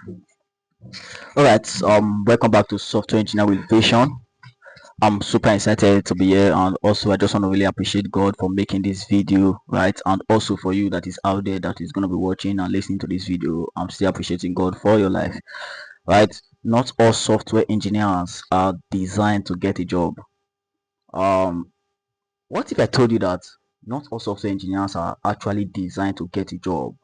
All right, welcome back to Software Engineer with Vision. I'm super excited to be here, and also I just want to really appreciate God for making this video, right? And also for you that is out there that is going to be watching and listening to this video. I'm still appreciating God for your life, right? Not all software engineers are designed to get a job. Um, what if I told you that not all software engineers are actually designed to get a job,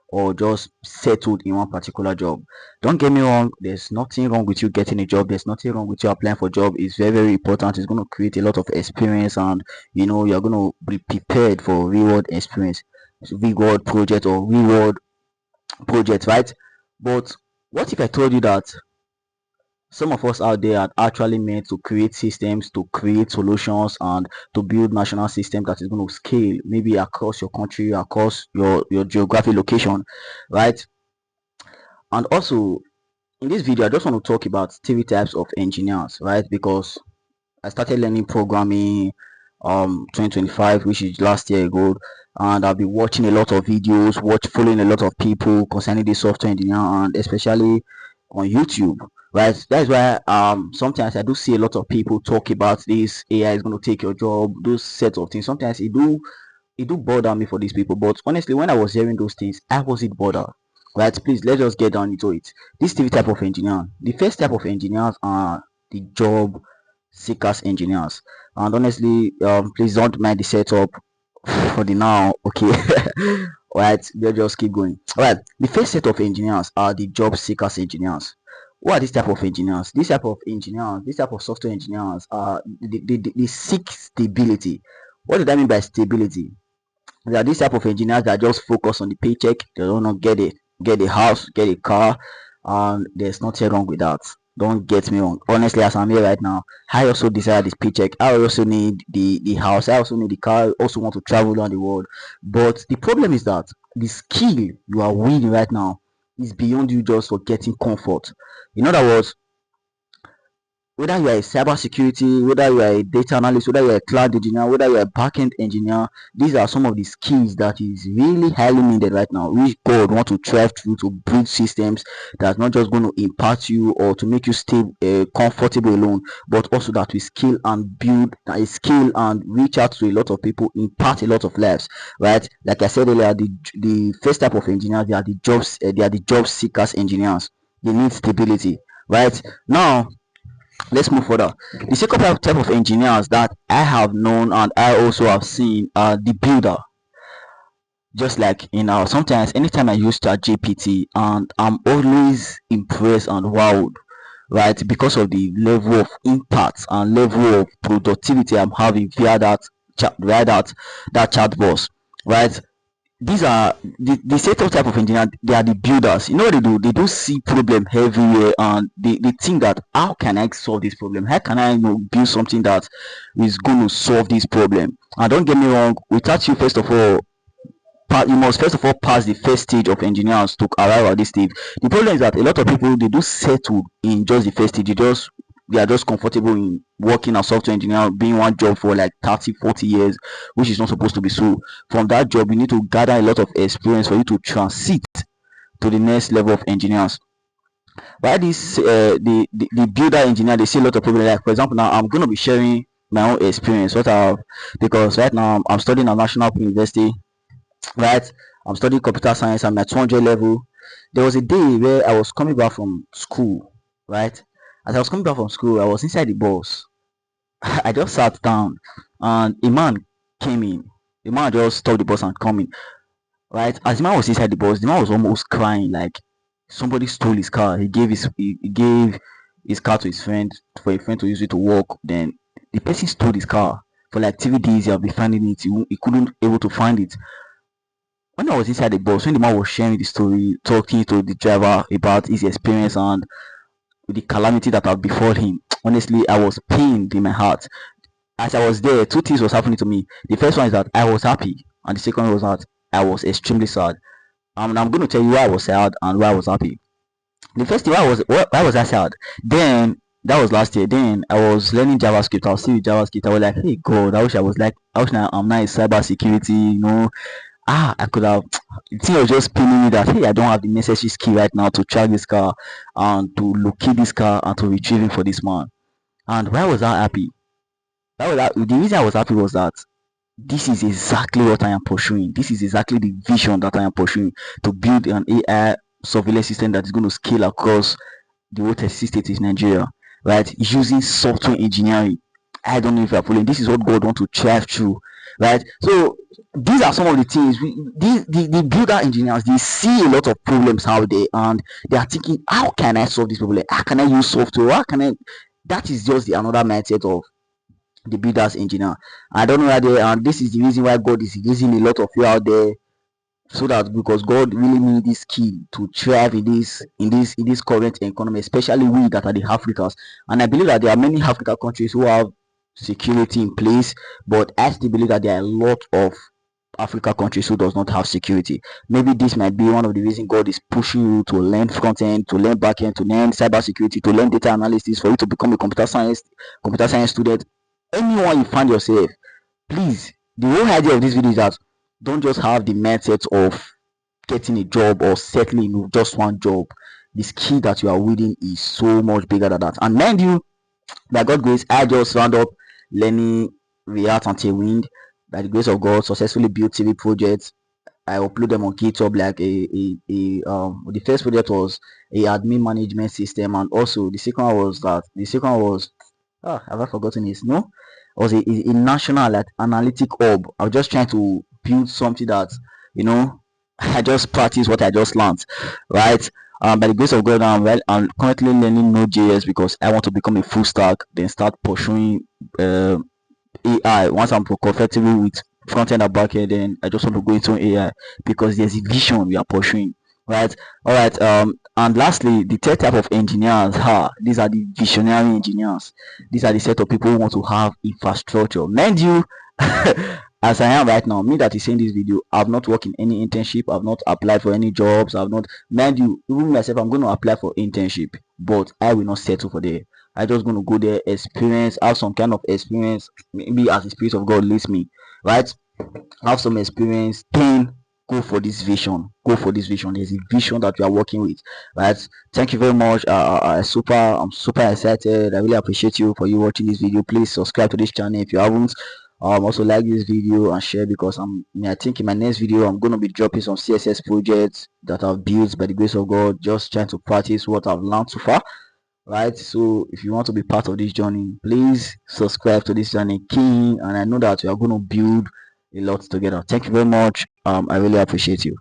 or just settled in one particular job? Don't get me wrong, there's nothing wrong with you getting a job, there's nothing wrong with you applying for a job. It's very, very important. It's going to create a lot of experience, and you're going to be prepared for real world experience, real world project or real world project, right? But what if I told you that some of us out there are actually meant to create systems, to create solutions, and to build national system that is going to scale maybe across your country, across your geographic location, right? And also, in this video, I just want to talk about three types of engineers, right? Because I started learning programming 2025, which is last year ago, and I've been watching a lot of videos, following a lot of people concerning the software engineer, and especially on YouTube, right? That's why sometimes I do see a lot of people talk about this AI is going to take your job, those sets of things. Sometimes it do bother me for these people, but honestly, when I was hearing those things, I wasn't bothered. Right, please, let's just get down into it. These three type of engineer. The first type of engineers are the job seekers engineers. And honestly, please don't mind the setup for the now. Okay. All right, let's just keep going. All right, the first set of engineers are the job seekers engineers. What are these type of engineers? This type of software engineers are they seek stability. What do I mean by stability? There are these type of engineers that just focus on the paycheck. They don't know get a house, get a car, and there's nothing wrong with that. Don't get me wrong. Honestly, as I'm here right now, I also desire this paycheck. I also need the house. I also need the car. I also want to travel around the world. But the problem is that the skill you are winning right now is beyond you just for getting comfort. In other words, whether you are a cyber security, whether you are a data analyst, whether you are a cloud engineer, whether you are a backend engineer, these are some of the skills that is really highly needed right now, which God want to thrive through to build systems that's not just going to impact you or to make you stay comfortable alone, but also that we skill and build a skill and reach out to a lot of people, impact a lot of lives, right? Like I said earlier, the first type of engineers, they are the job seekers engineers. They need stability, right? Now let's move further. The second type of engineers that I have known and I also have seen are the builder. Just like sometimes anytime I use ChatGPT, and I'm always impressed and wowed, right, because of the level of impact and level of productivity I'm having via that chat box, right? These are the second type of engineer. They are the builders. You know what they do see problem everywhere, and they think that how can I solve this problem, how can I build something that is going to solve this problem. And don't get me wrong, without you first of all you must first of all pass the first stage of engineers to arrive at this stage. The problem is that a lot of people, they do settle in just the first stage. They are just comfortable in working as software engineer, being one job for like 30, 40 years, which is not supposed to be so. From that job, you need to gather a lot of experience for you to transit to the next level of engineers. Why this the builder engineer, they see a lot of people. Like for example, now I'm gonna be sharing my own experience, what I have, because right now I'm studying at National Open University, right? I'm studying computer science. I'm at 200 level. There was a day where I was coming back from school, right? As I was coming back from school, I was inside the bus. I just sat down, and a man came in. The man just stopped the bus and come in, right? As the man was inside the bus, the man was almost crying, like somebody stole his car. He gave his car to his friend for a friend to use it to work. Then the person stole his car for like 3 days. He have been finding it. He couldn't able to find it. When I was inside the bus, when the man was sharing the story, talking to the driver about his experience and the calamity that had befall him, honestly, I was pained in my heart. As I was there, two things was happening to me. The first one is that I was happy, and the second was that I was extremely sad. And I'm going to tell you why I was sad and why I was happy. The first thing, why was I sad? Then that was last year. Then I was learning JavaScript. I was still with JavaScript. I was like, hey God, I wish I'm not in cyber security. I could have. The thing was just paining me that hey, I don't have the necessary skill right now to track this car and to locate this car and to retrieve it for this man. And why was I happy? The reason I was happy was that this is exactly what I am pursuing. This is exactly the vision that I am pursuing, to build an AI surveillance system that is going to scale across the whole 36 states in Nigeria, right? Using software engineering. I don't know if you're following. This is what God wants to thrive through, right? So these are some of the things the builder engineers, they see a lot of problems out there and they are thinking, how can I solve this problem? How can I use software? How can I? That is just the another mindset of the builders engineer. I don't know why they, and this is the reason why God is using a lot of you out there, so that because God really need this key to thrive in this current economy, especially we that are the Africans. And I believe that there are many African countries who have security in place, but I still believe that there are a lot of Africa countries who does not have security. Maybe this might be one of the reasons God is pushing you to learn front end, to learn back end, to learn cyber security, to learn data analysis, for you to become a computer science student. Anyone you find yourself, please, the whole idea of this video is that don't just have the mindset of getting a job or settling in just one job. The skill that you are reading is so much bigger than that. And mind you, by God's grace, I just round up learning React and Tailwind. By the grace of God, successfully built TV projects. I upload them on GitHub, like the first project was a admin management system, and also the second one was have I forgotten his? No, it was a national analytic hub. I was just trying to build something that, you know, I just practice what I just learned, right? By the grace of God, I'm currently learning Node.js because I want to become a full stack, then start pursuing uh, AI. Once I'm comfortable with front end and back end, then I just want to go into AI because there's a vision we are pursuing, right? All right. And lastly, the third type of engineers, these are the visionary engineers. These are the set of people who want to have infrastructure. Mind you, as I am right now, me that is saying this video, I've not worked in any internship, I've not applied for any jobs, I've not, mind you, even myself, I'm going to apply for internship, but I will not settle for there. I just going to go there, experience, have some kind of experience, maybe as the Spirit of God leads me, right? Have some experience, then go for this vision. Go for this vision. There's a vision that you are working with, right? Thank you very much. I'm super excited. I really appreciate you for you watching this video. Please subscribe to this channel if you haven't. Also like this video and share, because I think in my next video I'm gonna be dropping some CSS projects that I've built by the grace of God, just trying to practice what I've learned so far, right? So if you want to be part of this journey, please subscribe to this channel, King, and I know that we are going to build a lot together. Thank you very much. I really appreciate you.